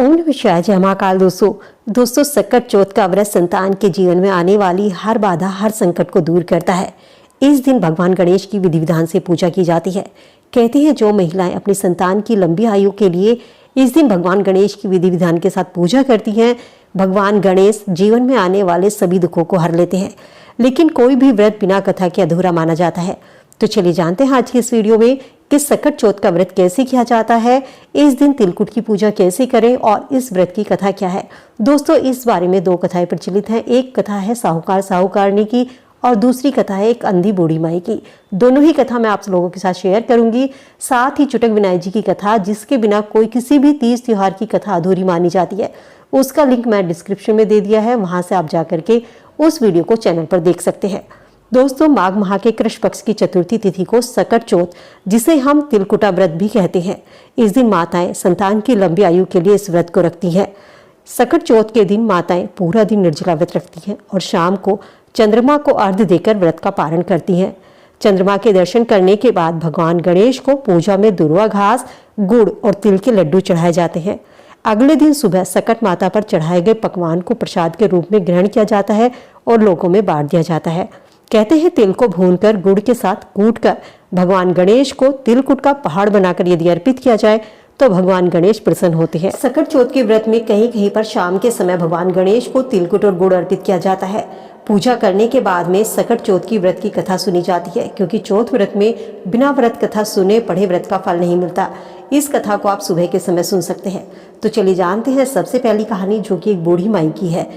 ओम नमः शिवाय। जय महाकाल। दोस्तों सकट चौथ का व्रत संतान के जीवन में आने वाली हर बाधा, हर संकट को दूर करता है। इस दिन भगवान गणेश की विधि विधान से पूजा की जाती है। कहते हैं जो महिलाएं अपनी संतान की लंबी आयु के लिए इस दिन भगवान गणेश की विधि विधान के साथ पूजा करती हैं, भगवान गणेश जीवन में आने वाले सभी दुखों को हर लेते हैं। लेकिन कोई भी व्रत बिना कथा के अधूरा माना जाता है। तो चलिए जानते हैं आज की इस वीडियो में कि सकट चौथ का व्रत कैसे किया जाता है, इस दिन तिलकुट की पूजा कैसे करें और इस व्रत की कथा क्या है। दोस्तों इस बारे में दो कथाएं प्रचलित हैं। एक कथा है साहूकार साहूकारनी की और दूसरी कथा है एक अंधी बूढ़ी माई की। दोनों ही कथा मैं आप लोगों के साथ शेयर करूंगी। साथ ही चुटक विनायक जी की कथा, जिसके बिना कोई किसी भी तीज त्योहार की कथा अधूरी मानी जाती है, उसका लिंक मैं डिस्क्रिप्शन में दे दिया है। वहां से आप जाकर के उस वीडियो को चैनल पर देख सकते हैं। दोस्तों माघ माह के कृष्ण पक्ष की चतुर्थी तिथि को सकट चौथ, जिसे हम तिलकुटा व्रत भी कहते हैं, इस दिन माताएं संतान की लंबी आयु के लिए इस व्रत को रखती हैं। सकट चौथ के दिन माताएं पूरा दिन निर्जला व्रत रखती हैं और शाम को चंद्रमा को अर्घ्य देकर व्रत का पारण करती हैं। चंद्रमा के दर्शन करने के बाद भगवान गणेश को पूजा में दुर्वा घास, गुड़ और तिल के लड्डू चढ़ाए जाते हैं। अगले दिन सुबह सकट माता पर चढ़ाए गए पकवान को प्रसाद के रूप में ग्रहण किया जाता है और लोगों में बांट दिया जाता है। कहते हैं तिल को भूनकर गुड़ के साथ कूटकर भगवान गणेश को तिलकुट का पहाड़ बनाकर यदि अर्पित किया जाए तो भगवान गणेश प्रसन्न होते हैं। सकट चौथ के व्रत में कहीं कहीं पर शाम के समय भगवान गणेश को तिलकुट और गुड़ अर्पित किया जाता है। पूजा करने के बाद में सकट चौथ की व्रत की कथा सुनी जाती है, क्योंकि चौथ व्रत में बिना व्रत कथा सुने पढ़े व्रत का फल नहीं मिलता। इस कथा को आप सुबह के समय सुन सकते हैं। तो चलिए जानते हैं सबसे पहली कहानी, जो कि एक बूढ़ी माई की है।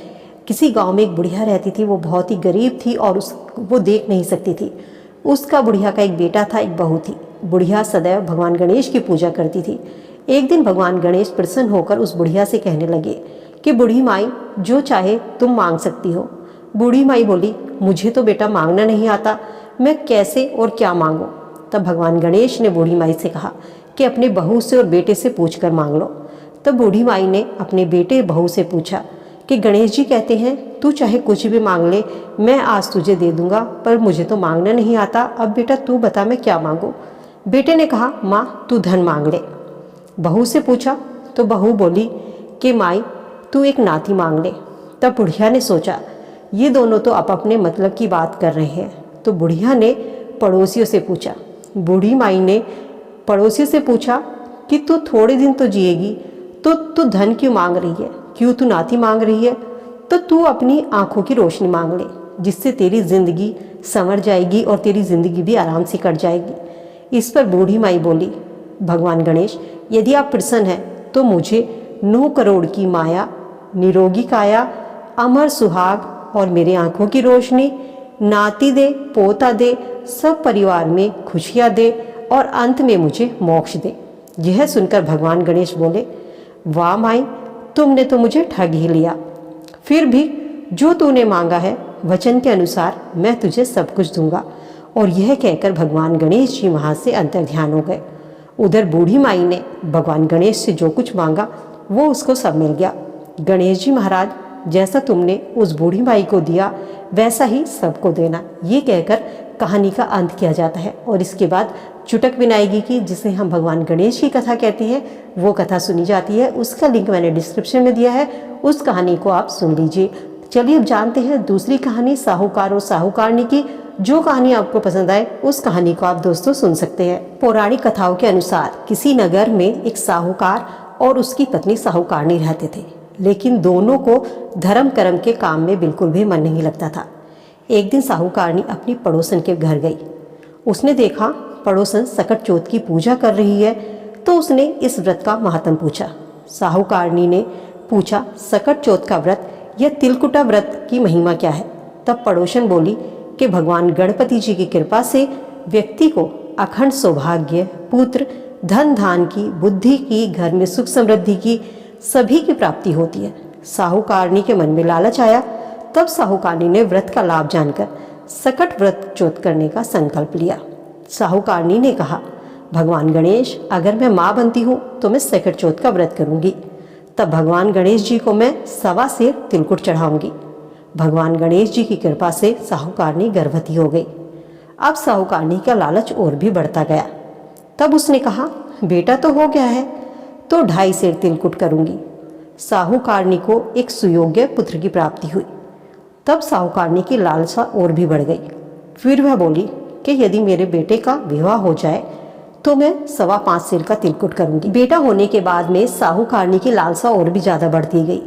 किसी गांव में एक बुढ़िया रहती थी। वो बहुत ही गरीब थी और वो देख नहीं सकती थी। उसका बुढ़िया का एक बेटा था, एक बहू थी। बुढ़िया सदैव भगवान गणेश की पूजा करती थी। एक दिन भगवान गणेश प्रसन्न होकर उस बुढ़िया से कहने लगे कि बूढ़ी माई, जो चाहे तुम मांग सकती हो। बूढ़ी माई बोली, मुझे तो बेटा मांगना नहीं आता, मैं कैसे और क्या मांगूं। तब भगवान गणेश ने बूढ़ी माई से कहा कि अपने बहू से और बेटे से पूछ कर मांग लो। तब बूढ़ी माई ने अपने बेटे बहू से पूछा कि गणेश जी कहते हैं तू चाहे कुछ भी मांग ले, मैं आज तुझे दे दूंगा, पर मुझे तो मांगना नहीं आता। अब बेटा तू बता मैं क्या मांगूं। बेटे ने कहा, माँ तू धन मांग ले। बहू से पूछा तो बहू बोली कि माई तू एक नाती मांग ले। तब बुढ़िया ने सोचा ये दोनों तो अपने मतलब की बात कर रहे हैं। तो बुढ़िया ने पड़ोसियों से पूछा, बूढ़ी माई ने पड़ोसियों से पूछा कि तू थोड़े दिन तो जिएगी, तो तू धन क्यों मांग रही है, क्यों तू नाती मांग रही है। तो तू अपनी आंखों की रोशनी मांग ले, जिससे तेरी जिंदगी संवर जाएगी और तेरी जिंदगी भी आराम से कट जाएगी। इस पर बूढ़ी माई बोली, भगवान गणेश यदि आप प्रसन्न हैं तो मुझे 9 करोड़ की माया, निरोगी काया, अमर सुहाग और मेरे आंखों की रोशनी, नाती दे, पोता दे, सब परिवार में खुशियां दे और अंत में मुझे मोक्ष दे। यह सुनकर भगवान गणेश बोले, वाह माई, तुमने तो मुझे ठग ही लिया। फिर भी जो तूने मांगा है वचन के अनुसार मैं तुझे सब कुछ दूंगा। और यह कहकर भगवान गणेश जी वहां से अंतर्ध्यान हो गए। उधर बूढ़ी माई ने भगवान गणेश से जो कुछ मांगा वो उसको सब मिल गया। गणेश जी महाराज, जैसा तुमने उस बूढ़ी माई को दिया वैसा ही सबको देना। ये कहकर कहानी का अंत किया जाता है। और इसके बाद चुटक विनायकी की, जिसे हम भगवान गणेश की कथा कहते हैं, वो कथा सुनी जाती है। उसका लिंक मैंने डिस्क्रिप्शन में दिया है, उस कहानी को आप सुन लीजिए। चलिए अब जानते हैं दूसरी कहानी साहूकार और साहूकारनी की। जो कहानी आपको पसंद आए उस कहानी को आप दोस्तों सुन सकते हैं। पौराणिक कथाओं के अनुसार किसी नगर में एक साहूकार और उसकी पत्नी साहूकारनी रहते थे, लेकिन दोनों को धर्म कर्म के काम में बिल्कुल भी मन नहीं लगता था। एक दिन साहूकारनी अपनी पड़ोसन के घर गई। उसने देखा पड़ोसन सकट चौथ की पूजा कर रही है, तो उसने इस व्रत का महात्म पूछा। साहूकारनी ने पूछा, सकट चौथ का व्रत या तिलकुटा व्रत की महिमा क्या है। तब पड़ोसन बोली कि भगवान गणपति जी की कृपा से व्यक्ति को अखंड सौभाग्य, पुत्र, धन धान की, बुद्धि की, घर में सुख समृद्धि की, सभी की प्राप्ति होती है। साहूकारनी के मन में लालच आया। तब साहूकारनी ने व्रत का लाभ जानकर सकट व्रत चौथ करने का संकल्प लिया। साहूकारनी ने कहा, भगवान गणेश, अगर मैं माँ बनती हूँ तो मैं सकट चौथ का व्रत करूंगी। तब भगवान गणेश जी को मैं 1.25 सेर तिलकुट चढ़ाऊंगी। भगवान गणेश जी की कृपा से साहूकारनी गर्भवती हो गई। अब साहूकारनी का लालच और भी बढ़ता गया। तब उसने कहा, बेटा तो हो गया है तो 2.5 सेर तिलकुट करूंगी। साहूकारनी को एक सुयोग्य पुत्र की प्राप्ति हुई। तब साहूकारनी की लालसा और भी बढ़ गई। फिर वह बोली कि यदि मेरे बेटे का विवाह हो जाए तो मैं 5.25 सेर का तिलकुट करूंगी। बेटा होने के बाद में साहूकारनी की लालसा और भी ज्यादा बढ़ती गई।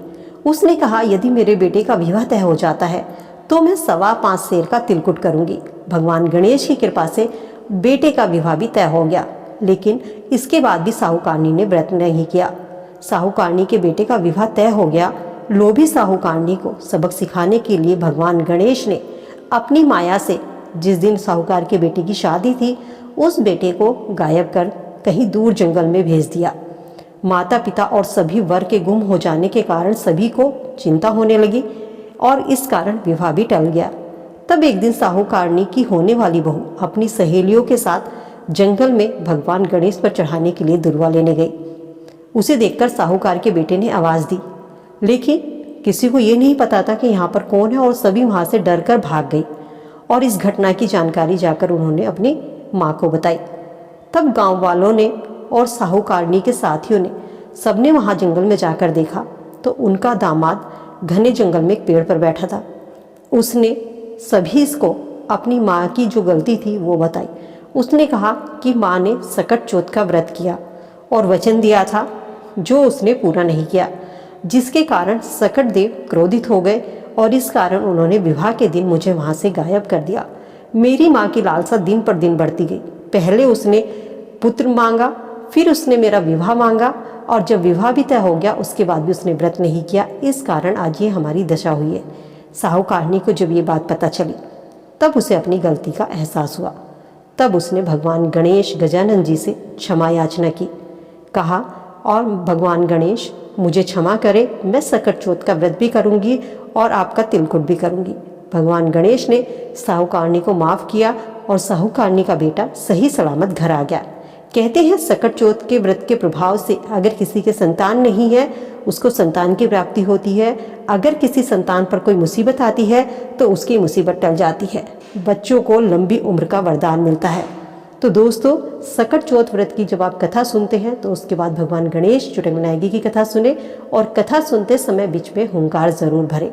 उसने कहा यदि मेरे बेटे का विवाह तय हो जाता है तो मैं 5.25 सेर का तिलकुट करूंगी। भगवान गणेश की कृपा से बेटे का विवाह भी तय हो गया, लेकिन इसके बाद भी साहूकारनी ने व्रत नहीं किया। साहूकारनी के बेटे का विवाह तय हो गया। लोभी साहूकारनी को सबक सिखाने के लिए भगवान गणेश ने अपनी माया से जिस दिन साहूकार के बेटे की शादी थी उस बेटे को गायब कर कहीं दूर जंगल में भेज दिया। माता पिता और सभी वर के गुम हो जाने के कारण सभी को चिंता होने लगी और इस कारण विवाह भी टल गया। तब एक दिन साहूकारनी की होने वाली बहू अपनी सहेलियों के साथ जंगल में भगवान गणेश पर चढ़ाने के लिए दुर्वा लेने गई। उसे देखकर साहूकार के बेटे ने आवाज़ दी, लेकिन किसी को ये नहीं पता था कि यहाँ पर कौन है और सभी वहाँ से डरकर भाग गई और इस घटना की जानकारी जाकर उन्होंने अपनी माँ को बताई। तब गांव वालों ने और साहूकारनी के साथियों ने सबने वहाँ जंगल में जाकर देखा तो उनका दामाद घने जंगल में एक पेड़ पर बैठा था। उसने सभी इसको अपनी माँ की जो गलती थी वो बताई। उसने कहा कि माँ ने सकट चौथ का व्रत किया और वचन दिया था जो उसने पूरा नहीं किया, जिसके कारण सकट देव क्रोधित हो गए और इस कारण उन्होंने विवाह के दिन मुझे वहाँ से गायब कर दिया। मेरी माँ की लालसा दिन पर दिन बढ़ती गई। पहले उसने पुत्र मांगा, फिर उसने मेरा विवाह मांगा और जब विवाह भी तय हो गया उसके बाद भी उसने व्रत नहीं किया। इस कारण आज ये हमारी दशा हुई है। साहूकारनी को जब ये बात पता चली तब उसे अपनी गलती का एहसास हुआ। तब उसने भगवान गणेश गजानन जी से क्षमा याचना की। कहा, और भगवान गणेश मुझे क्षमा करे, मैं सकट चौथ का व्रत भी करूंगी और आपका तिलकुट भी करूंगी। भगवान गणेश ने साहूकारनी को माफ़ किया और साहूकारनी का बेटा सही सलामत घर आ गया। कहते हैं सकट चौथ के व्रत के प्रभाव से अगर किसी के संतान नहीं है उसको संतान की प्राप्ति होती है। अगर किसी संतान पर कोई मुसीबत आती है तो उसकी मुसीबत टल जाती है। बच्चों को लंबी उम्र का वरदान मिलता है। तो दोस्तों, सकट चौथ व्रत की जब आप कथा सुनते हैं तो उसके बाद भगवान गणेश चुटंगनायगी की कथा सुने और कथा सुनते समय बीच में हुंकार जरूर भरे।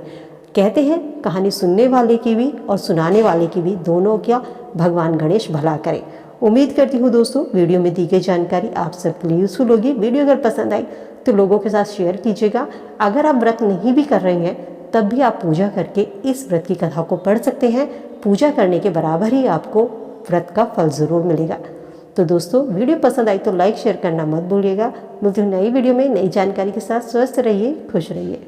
कहते हैं कहानी सुनने वाले की भी और सुनाने वाले की भी दोनों का भगवान गणेश भला करे। उम्मीद करती हूँ दोस्तों वीडियो में दी गई जानकारी आप सबके लिए यूजफुल होगी। वीडियो अगर पसंद आई तो लोगों के साथ शेयर कीजिएगा। अगर आप व्रत नहीं भी कर रहे हैं तब भी आप पूजा करके इस व्रत की कथा को पढ़ सकते हैं। पूजा करने के बराबर ही आपको व्रत का फल ज़रूर मिलेगा। तो दोस्तों, वीडियो पसंद आई तो लाइक शेयर करना मत भूलिएगा। मिलती हूँ नई वीडियो में नई जानकारी के साथ। स्वस्थ रहिए, खुश रहिए।